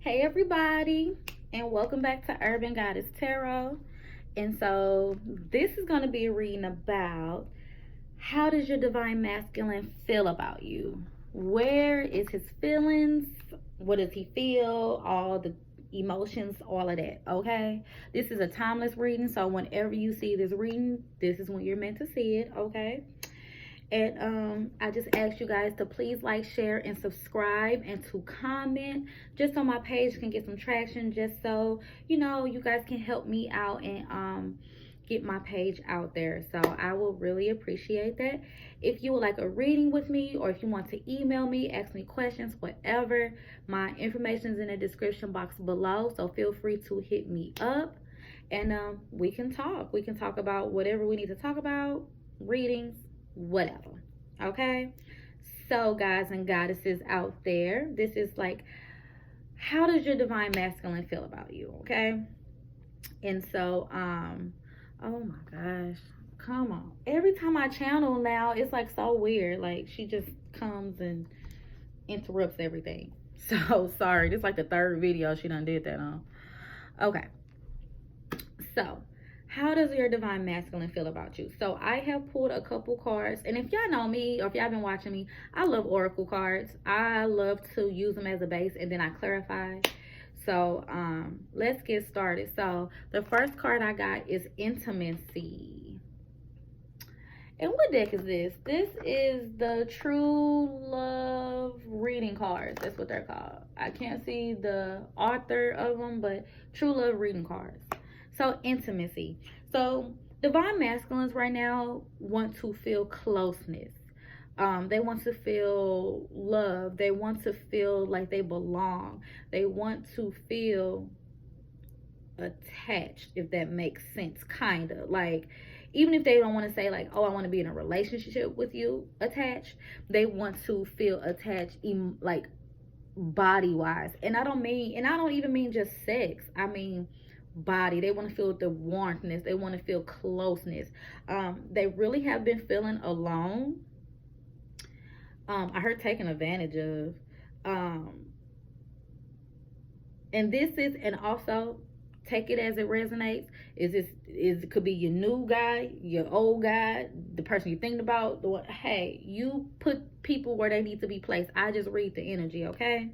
Hey everybody, and welcome back to Urban Goddess Tarot. And so this is going to be a reading about how does your divine masculine feel about you? Where is his feelings? What does he feel? All the emotions, all of that, okay? This is a timeless reading, so whenever you see this reading, this is when you're meant to see it, okay? And I just ask you guys to please like, share, and subscribe, and to comment, just so my page can get some traction, just so you guys can help me out and get my page out there. So I will really appreciate that. If you would like a reading with me, or if you want to email me, ask me questions, whatever, my information is in the description box below, so feel free to hit me up, and we can talk about whatever we need to talk about, readings, whatever. Okay, so guys and goddesses out there, this is like, how does your divine masculine feel about you? Okay. And so oh my gosh, come on, every time I channel now, it's like so weird, like she just comes and interrupts everything. So sorry, this is like the third video she done did that on. Okay, so how does your divine masculine feel about you? So I have pulled a couple cards, and if y'all know me, or if y'all been watching me, I love oracle cards. I love to use them as a base, and then I clarify. So let's get started. So the first card I got is intimacy. And what deck is this? This is the True Love reading cards. That's what they're called. I can't see the author of them, but True Love reading cards. So intimacy. So divine masculines right now want to feel closeness. They want to feel love. They want to feel like they belong. They want to feel attached, if that makes sense, kind of. Like, even if they don't want to say like, oh, I want to be in a relationship with you, attached, they want to feel attached, like body wise. And I don't even mean just sex. I mean body. They want to feel the warmthness. They want to feel closeness. They really have been feeling alone. I heard taken advantage of. And this is, and also take it as it resonates. It could be your new guy, your old guy, the person you're thinking about. Hey, you put people where they need to be placed. I just read the energy, okay?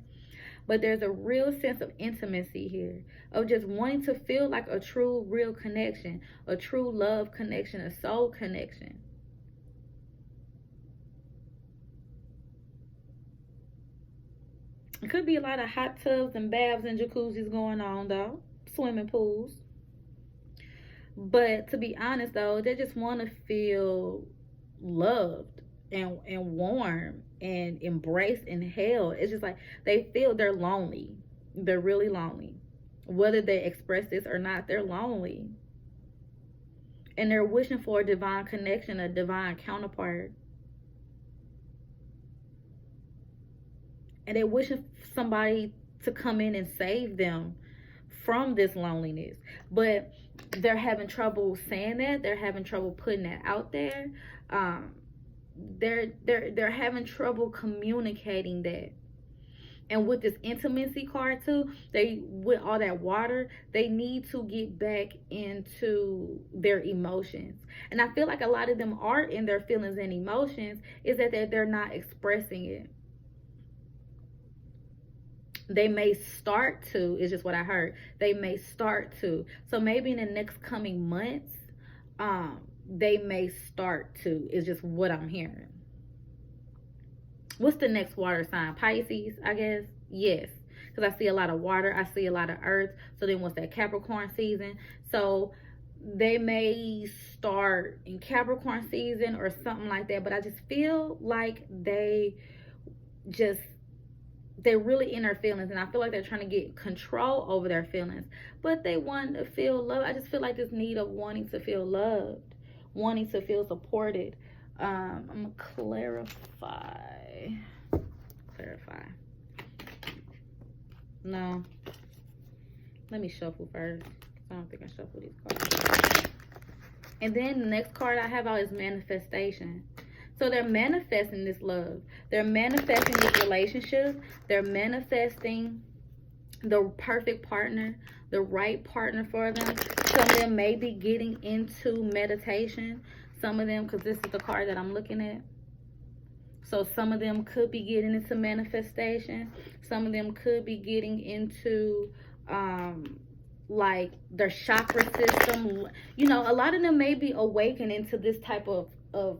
But there's a real sense of intimacy here, of just wanting to feel like a true, real connection, a true love connection, a soul connection. It could be a lot of hot tubs and baths and jacuzzis going on, though, swimming pools. But to be honest, though, they just want to feel loved and warm and embraced and held. It's just like they feel they're lonely. They're really lonely. Whether they express this or not, they're lonely. And they're wishing for a divine connection, a divine counterpart. And they're wishing somebody to come in and save them from this loneliness. But they're having trouble saying that. They're having trouble putting that out there. They're having trouble communicating that. And with this intimacy card too, with all that water, they need to get back into their emotions. And I feel like a lot of them are in their feelings and emotions, is that they're not expressing it. They may start to, is just what I heard. They may start to. So maybe in the next coming months, they may start to, is just what I'm hearing. What's the next water sign? Pisces, I guess? Yes. Because I see a lot of water. I see a lot of earth. So then what's that? Capricorn season. So they may start in Capricorn season or something like that. But I just feel like they're really in their feelings, and I feel like they're trying to get control over their feelings, but they want to feel love. I just feel like this need of wanting to feel loved, wanting to feel supported. I'm gonna clarify. No, let me shuffle first. I don't think I shuffle these cards. And then the next card I have out is manifestation. So they're manifesting this love. They're manifesting this relationship. They're manifesting the perfect partner, the right partner for them. Some of them may be getting into meditation. Some of them, because this is the card that I'm looking at. So some of them could be getting into manifestation. Some of them could be getting into like their chakra system. You know, a lot of them may be awakening to this type of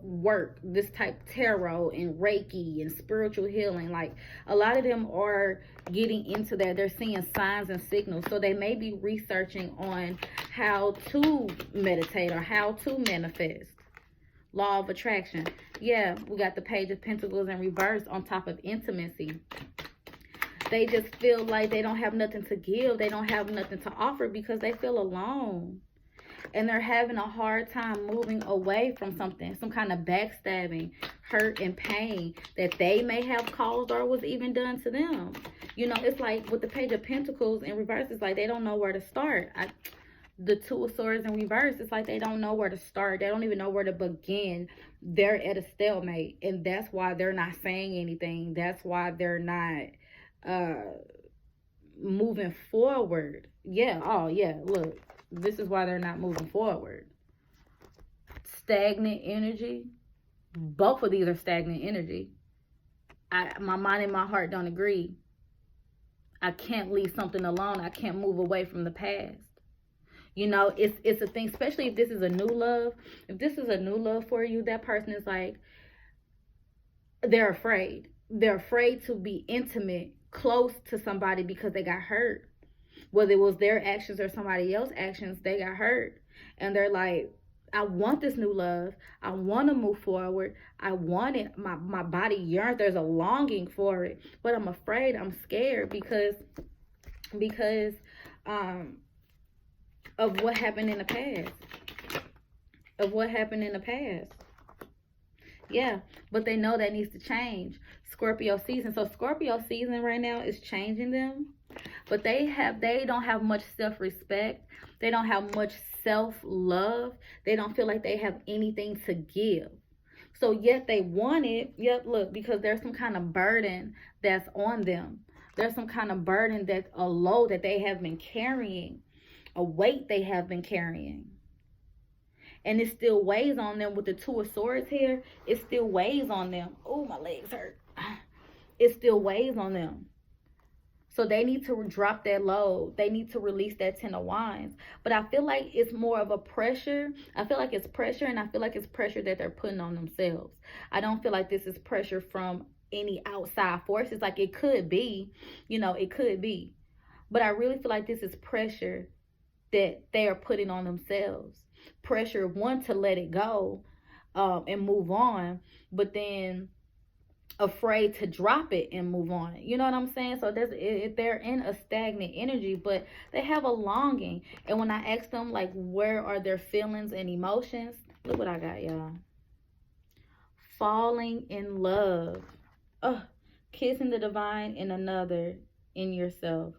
work, this type tarot and Reiki and spiritual healing. Like a lot of them are getting into that. They're seeing signs and signals. So they may be researching on how to meditate or how to manifest. Law of attraction. Yeah, we got the Page of Pentacles in reverse on top of intimacy. They just feel like they don't have nothing to give. They don't have nothing to offer because they feel alone. And they're having a hard time moving away from something, some kind of backstabbing, hurt, and pain that they may have caused or was even done to them. You know, it's like with the Page of Pentacles in reverse, it's like they don't know where to start. The Two of Swords in reverse, it's like they don't know where to start. They don't even know where to begin. They're at a stalemate, and that's why they're not saying anything. That's why they're not moving forward. Yeah, oh yeah, look. This is why they're not moving forward. Stagnant energy. Both of these are stagnant energy. My mind and my heart don't agree. I can't leave something alone. I can't move away from the past. You know, it's a thing, especially if this is a new love. If this is a new love for you, that person is like, they're afraid. They're afraid to be intimate, close to somebody because they got hurt. Whether it was their actions or somebody else's actions, they got hurt. And they're like, I want this new love. I want to move forward. I want it. My body yearns. There's a longing for it. But I'm afraid. I'm scared because of what happened in the past. Of what happened in the past. Yeah, but they know that needs to change. Scorpio season. So Scorpio season right now is changing them. But they don't have much self-respect. They don't have much self-love. They don't feel like they have anything to give. So yet they want it. Yep, look, because there's some kind of burden that's on them. There's some kind of burden that's a load that they have been carrying. A weight they have been carrying. And it still weighs on them with the Two of Swords here. It still weighs on them. Oh, my legs hurt. It still weighs on them. So they need to drop that load. They need to release that Ten of Wands. But I feel like it's more of a pressure. I feel like it's pressure, and I feel like it's pressure that they're putting on themselves. I don't feel like this is pressure from any outside forces. Like it could be, you know, it could be. But I really feel like this is pressure that they are putting on themselves. Pressure, one, to let it go and move on. But then afraid to drop it and move on. You know what I'm saying? So they're in a stagnant energy, but they have a longing. And when I ask them, like, where are their feelings and emotions? Look what I got, y'all. Falling in love. Kissing the divine in another, in yourself.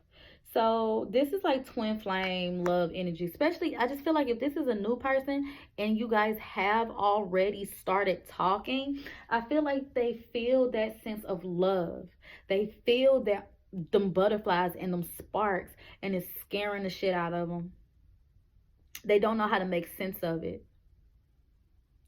So this is like twin flame love energy. Especially, I just feel like if this is a new person and you guys have already started talking, I feel like they feel that sense of love. They feel that them butterflies and them sparks, and it's scaring the shit out of them. They don't know how to make sense of it.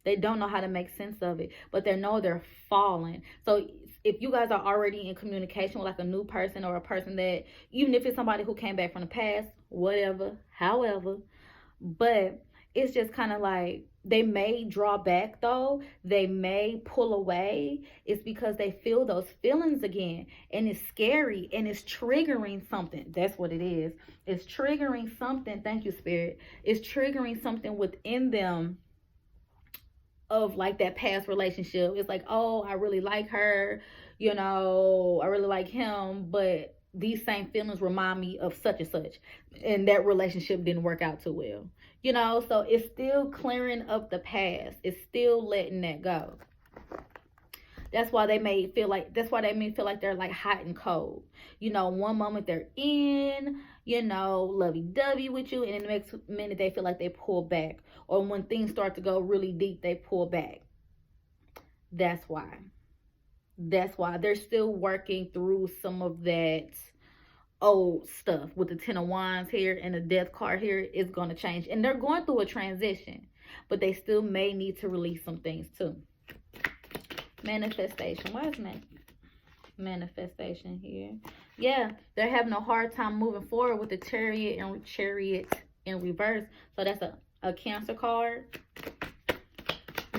They don't know how to make sense of it, but they know they're falling. So if you guys are already in communication with like a new person or a person that, even if it's somebody who came back from the past, whatever, however, but it's just kind of like they may draw back though. They may pull away. It's because they feel those feelings again, and it's scary and it's triggering something. That's what it is. It's triggering something. Thank you, Spirit. It's triggering something within them of like that past relationship. It's like, oh, I really like her, you know, I really like him, but these same feelings remind me of such and such, and that relationship didn't work out too well, you know. So it's still clearing up the past. It's still letting that go. That's why they may feel like they're like hot and cold. You know, one moment they're in, you know, lovey-dovey with you, and in the next minute they feel like they pull back. Or when things start to go really deep, they pull back. That's why. That's why they're still working through some of that old stuff with the Ten of Wands here and the Death card here is going to change. And they're going through a transition, but they still may need to release some things too. Manifestation. Why is manifestation here? Yeah, they're having a hard time moving forward with the Chariot in reverse. So that's a Cancer card.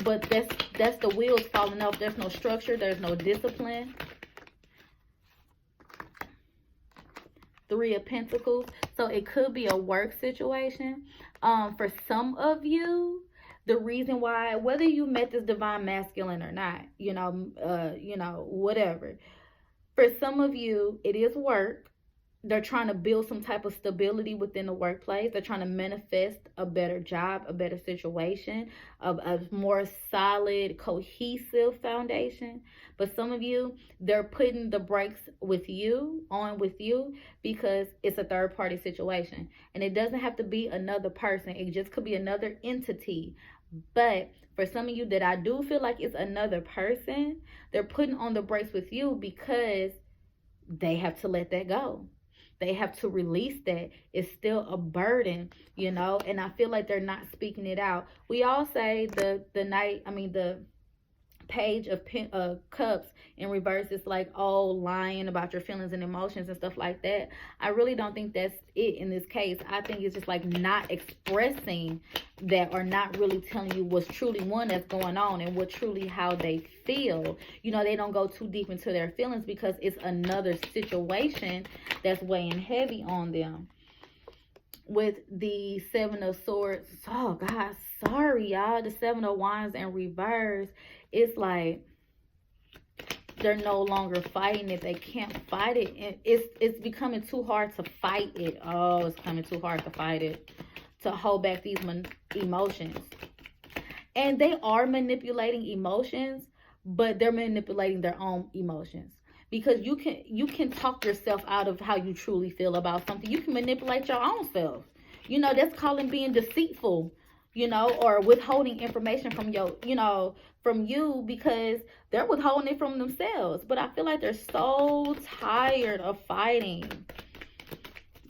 But that's the wheels falling off. There's no structure. There's no discipline. Three of Pentacles. So it could be a work situation. For some of you, the reason why, whether you met this divine masculine or not, whatever. For some of you, it is work. They're trying to build some type of stability within the workplace. They're trying to manifest a better job, a better situation, a more solid, cohesive foundation. But some of you, they're putting the brakes with you, because it's a third party situation. And it doesn't have to be another person. It just could be another entity. But for some of you that I do feel like it's another person, they're putting on the brakes with you because they have to let that go. They have to release that. It's still a burden, and I feel like they're not speaking it out. We all say the Page of Cups in reverse is like, oh, lying about your feelings and emotions and stuff like that. I really don't think that's it in this case. I think it's just like not expressing that, or not really telling you what's truly that's going on and what truly how they feel. They don't go too deep into their feelings because it's another situation that's weighing heavy on them. With the Seven of Swords, oh God, sorry y'all, the Seven of Wands in reverse, it's like they're no longer fighting it. They can't fight it, and it's becoming too hard to fight it. Oh, it's becoming too hard to fight it, to hold back these emotions. And they are manipulating emotions, but they're manipulating their own emotions. Because you can talk yourself out of how you truly feel about something. You can manipulate your own self. That's calling being deceitful, or withholding information from from you, because they're withholding it from themselves. But I feel like they're so tired of fighting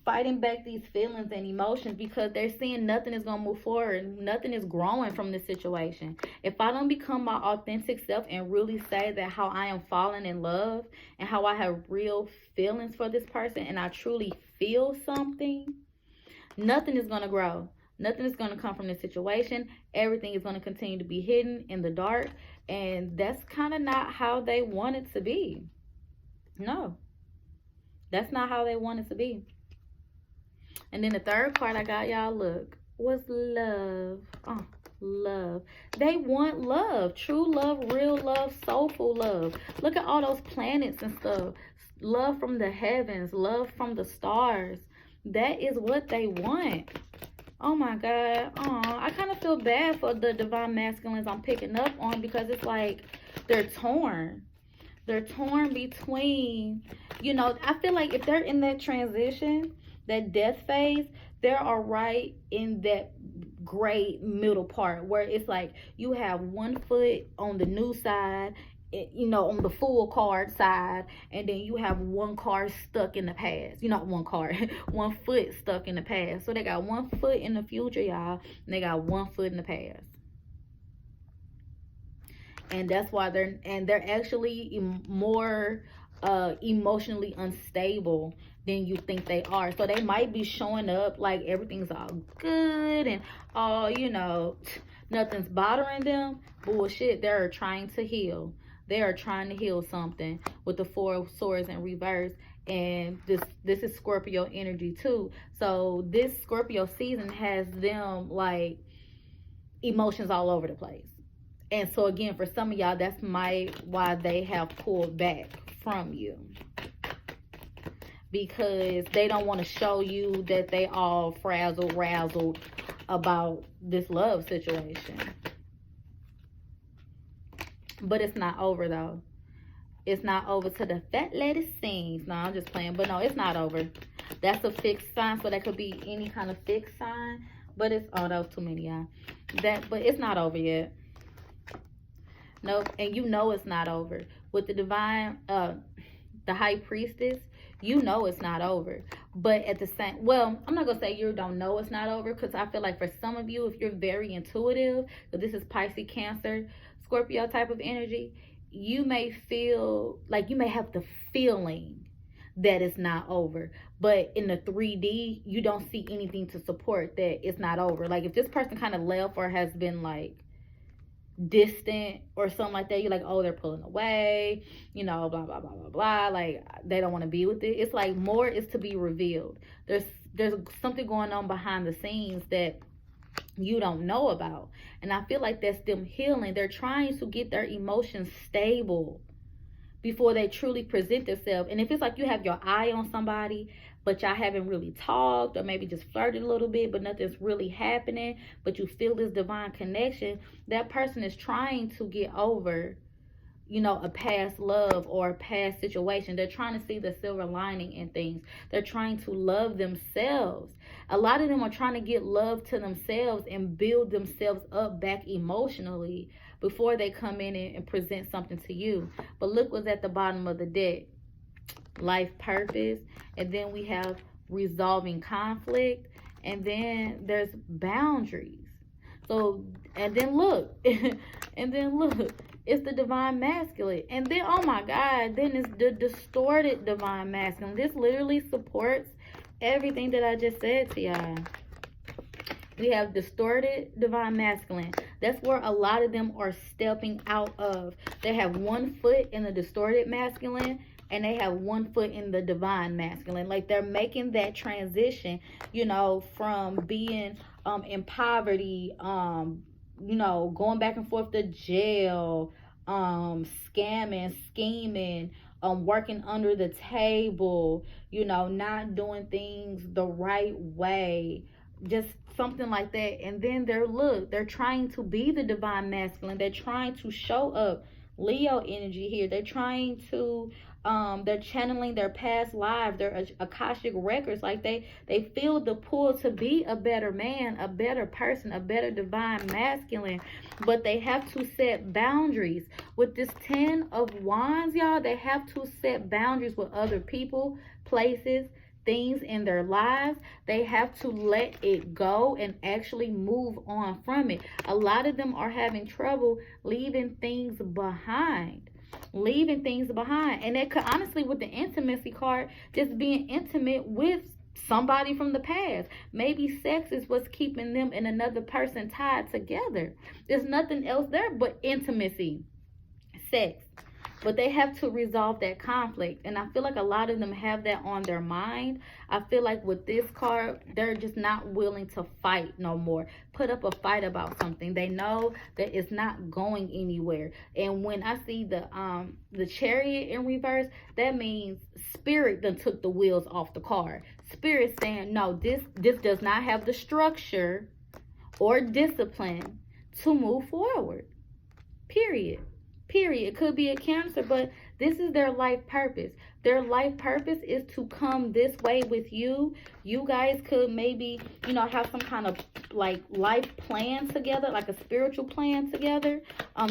back these feelings and emotions, because they're seeing nothing is going to move forward. Nothing is growing from this situation. If I don't become my authentic self and really say that how I am falling in love and how I have real feelings for this person and I truly feel something, nothing is going to grow. Nothing is going to come from this situation. Everything is going to continue to be hidden in the dark. And that's kind of not how they want it to be. No. That's not how they want it to be. And then the third card I got, y'all, look, was love. Oh, love. They want love. True love, real love, soulful love. Look at all those planets and stuff. Love from the heavens. Love from the stars. That is what they want. Oh my God. I kind of feel bad for the divine masculines I'm picking up on, because it's like they're torn. They're torn between, I feel like if they're in that transition, that death phase, they are right in that gray middle part where it's like you have one foot on the new side, on the full card side, and then you have one card stuck in the past. One foot stuck in the past. So they got one foot in the future, y'all, and they got one foot in the past. And that's why they're actually more emotionally unstable than you think they are. So they might be showing up like everything's all good and all, nothing's bothering them. Bullshit. They're trying to heal. They are trying to heal something with the Four of Swords in reverse. And this is Scorpio energy too. So this Scorpio season has them like emotions all over the place. And so again, for some of y'all, that's why they have pulled back from you. Because they don't want to show you that they all frazzled about this love situation. But it's not over though. It's not over till the fat lady sings. No, I'm just playing. But no, it's not over. That's a fixed sign. So that could be any kind of fixed sign. But it's, oh, that was too many, y'all. But it's not over yet. Nope. And it's not over. With the divine, the high priestess, you know it's not over. But at the same, well, I'm not gonna say you don't know it's not over, because I feel like for some of you, if you're very intuitive, so this is Pisces, Cancer, Scorpio type of energy, you may feel like you may have the feeling that it's not over, but in the 3D you don't see anything to support that it's not over. Like if this person kind of left or has been like distant or something like that, you're like, oh, they're pulling away, you know, blah blah blah blah blah, like they don't want to be with it. It's like more is to be revealed. There's something going on behind the scenes that you don't know about, and I feel like that's them healing. They're trying to get their emotions stable before they truly present themselves. And if it's like you have your eye on somebody, but y'all haven't really talked, or maybe just flirted a little bit, but nothing's really happening, but you feel this divine connection, that person is trying to get over, you know, a past love or a past situation. They're trying to see the silver lining in things. They're trying to love themselves. A lot of them are trying to get love to themselves and build themselves up back emotionally before they come in and present something to you. But look what's at the bottom of the deck. Life purpose. And then we have resolving conflict. And then there's boundaries. So, and then look. And then look. It's the divine masculine. And then, oh my God, then it's the distorted divine masculine. This literally supports everything that I just said to y'all. We have distorted divine masculine. That's where a lot of them are stepping out of. They have one foot in the distorted masculine, and they have one foot in the divine masculine. Like they're making that transition, you know, from being in poverty, you know, going back and forth to jail, scamming, scheming, working under the table, you know, not doing things the right way, just something like that. And then they're trying to be the divine masculine. They're trying to show up Leo energy here. They're trying to they're channeling their past lives, their Akashic records. Like they feel the pull to be a better man, a better person, a better divine masculine, but they have to set boundaries. With this 10 of Wands, y'all, they have to set boundaries with other people, places, things in their lives. They have to let it go and actually move on from it. A lot of them are having trouble leaving things behind. And it could, honestly, with the intimacy card, just being intimate with somebody from the past. Maybe sex is what's keeping them and another person tied together. There's nothing else there but intimacy, sex. But they have to resolve that conflict. And I feel like a lot of them have that on their mind. I feel like with this card, they're just not willing to fight no more. Put up a fight about something. They know that it's not going anywhere. And when I see the Chariot in reverse, that means Spirit done took the wheels off the car. Spirit saying, no, this does not have the structure or discipline to move forward. Period. It could be a Cancer, but this is their life purpose. Their life purpose is to come this way with you. You guys could maybe, you know, have some kind of like life plan together, like a spiritual plan together.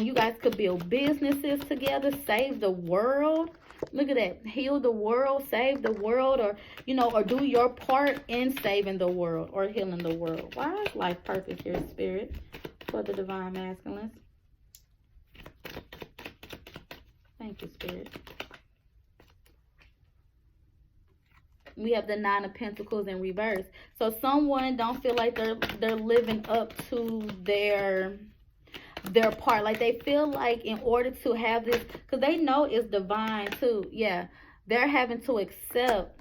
You guys could build businesses together, save the world. Look at that. Heal the world, save the world, or, you know, or do your part in saving the world or healing the world. Why is life purpose here, Spirit, for the divine masculines? Thank you, Spirit. We have the Nine of Pentacles in reverse. So someone don't feel like they're living up to their part. Like they feel like in order to have this, because they know it's divine too. Yeah, they're having to accept,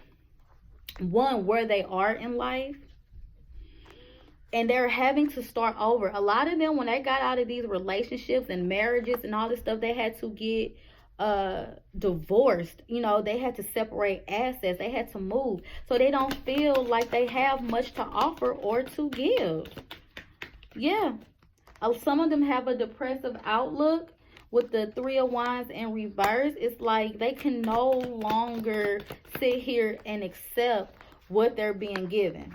one, where they are in life. And they're having to start over. A lot of them, when they got out of these relationships and marriages and all this stuff, they had to get divorced. You know, they had to separate assets. They had to move. So they don't feel like they have much to offer or to give. Yeah. Some of them have a depressive outlook. With the Three of Wands in reverse, it's like they can no longer sit here and accept what they're being given.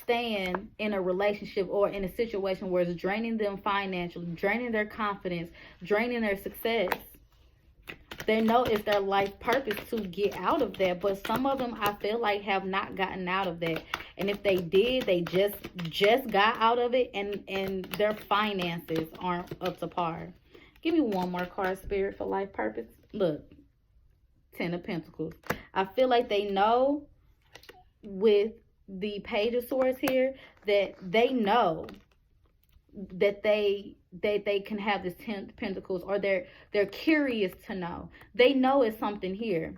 Staying in a relationship or in a situation where it's draining them financially, draining their confidence, draining their success. They know it's their life purpose to get out of that, but some of them I feel like have not gotten out of that. And if they did, they just got out of it, and their finances aren't up to par. Give me one more card, Spirit, for life purpose. Look, Ten of Pentacles. I feel like they know with the Page of Swords here that they know that they can have this Ten of Pentacles, or they're curious to know. They know it's something here.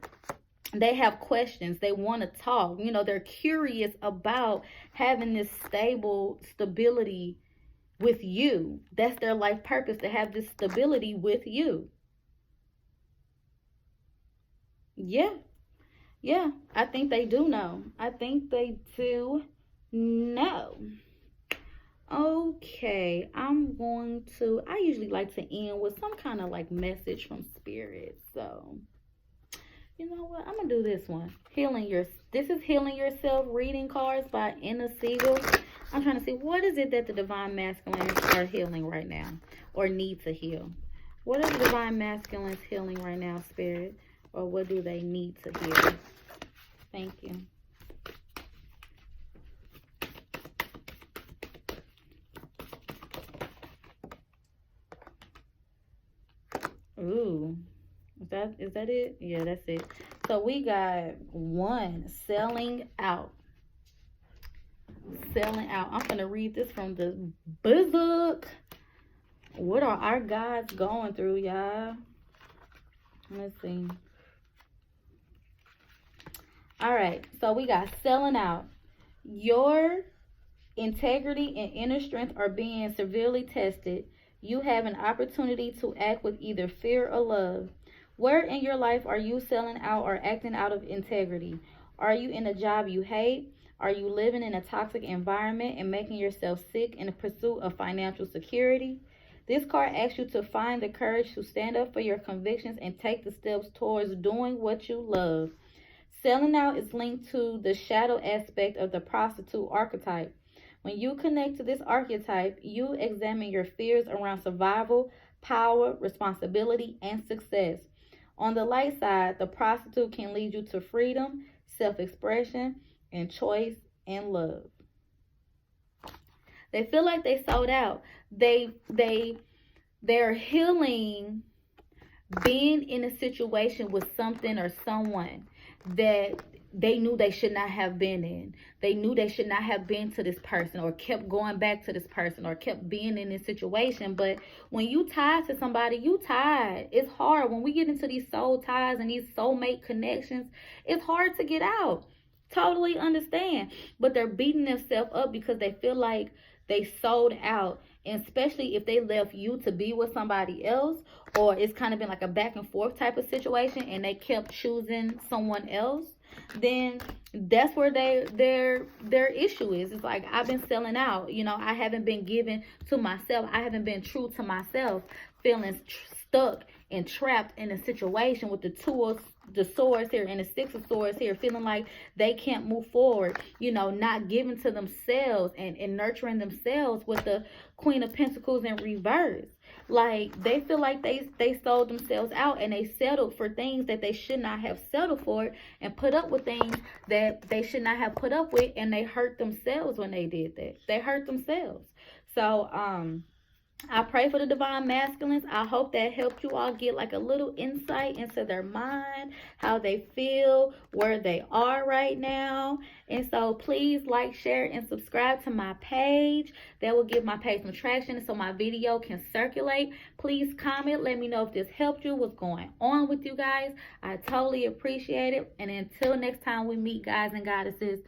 They have questions. They want to talk. You know, they're curious about having this stability with you. That's their life purpose, to have this stability with you. Yeah. Yeah, I think they do know. I think they do know. Okay, I usually like to end with some kind of like message from Spirit. So, you know what? I'm going to do this one. This is Healing Yourself reading cards by Inner Siegel. I'm trying to see, what is it that the Divine Masculines are healing right now, or need to heal? What are the Divine Masculines healing right now, Spirit? Or what do they need to heal? Thank you. Ooh. Is that it? Yeah, that's it. So we got 1, selling out. Selling out. I'm going to read this from the book. What are our guides going through, y'all? Let's see. All right. So we got selling out. Your integrity and inner strength are being severely tested. You have an opportunity to act with either fear or love. Where in your life are you selling out or acting out of integrity? Are you in a job you hate? Are you living in a toxic environment and making yourself sick in the pursuit of financial security? This card asks you to find the courage to stand up for your convictions and take the steps towards doing what you love. Selling out is linked to the shadow aspect of the prostitute archetype. When you connect to this archetype, you examine your fears around survival, power, responsibility, and success. On the light side, the prostitute can lead you to freedom, self-expression, and choice and love. They feel like they sold out. They're healing being in a situation with something or someone that they knew they should not have been in. They knew they should not have been to this person, or kept going back to this person, or kept being in this situation. But when you tied to somebody, you tied. It's hard. When we get into these soul ties and these soulmate connections, it's hard to get out. Totally understand. But they're beating themselves up because they feel like they sold out. And especially if they left you to be with somebody else, or it's kind of been like a back and forth type of situation, and they kept choosing someone else, then that's where their issue is. It's like, I've been selling out. You know, I haven't been given to myself. I haven't been true to myself, feeling stuck and trapped in a situation with the swords here and the 6 of swords here, feeling like they can't move forward, you know, not giving to themselves and nurturing themselves with the Queen of Pentacles in reverse. Like, they feel like they sold themselves out, and they settled for things that they should not have settled for, and put up with things that they should not have put up with, and they hurt themselves when they did that. They hurt themselves. So I pray for the Divine Masculines. I hope that helped you all get like a little insight into their mind, how they feel, where they are right now. And so please like, share, and subscribe to my page. That will give my page some traction so my video can circulate. Please comment. Let me know if this helped you, what's going on with you guys. I totally appreciate it. And until next time we meet, guys and goddesses,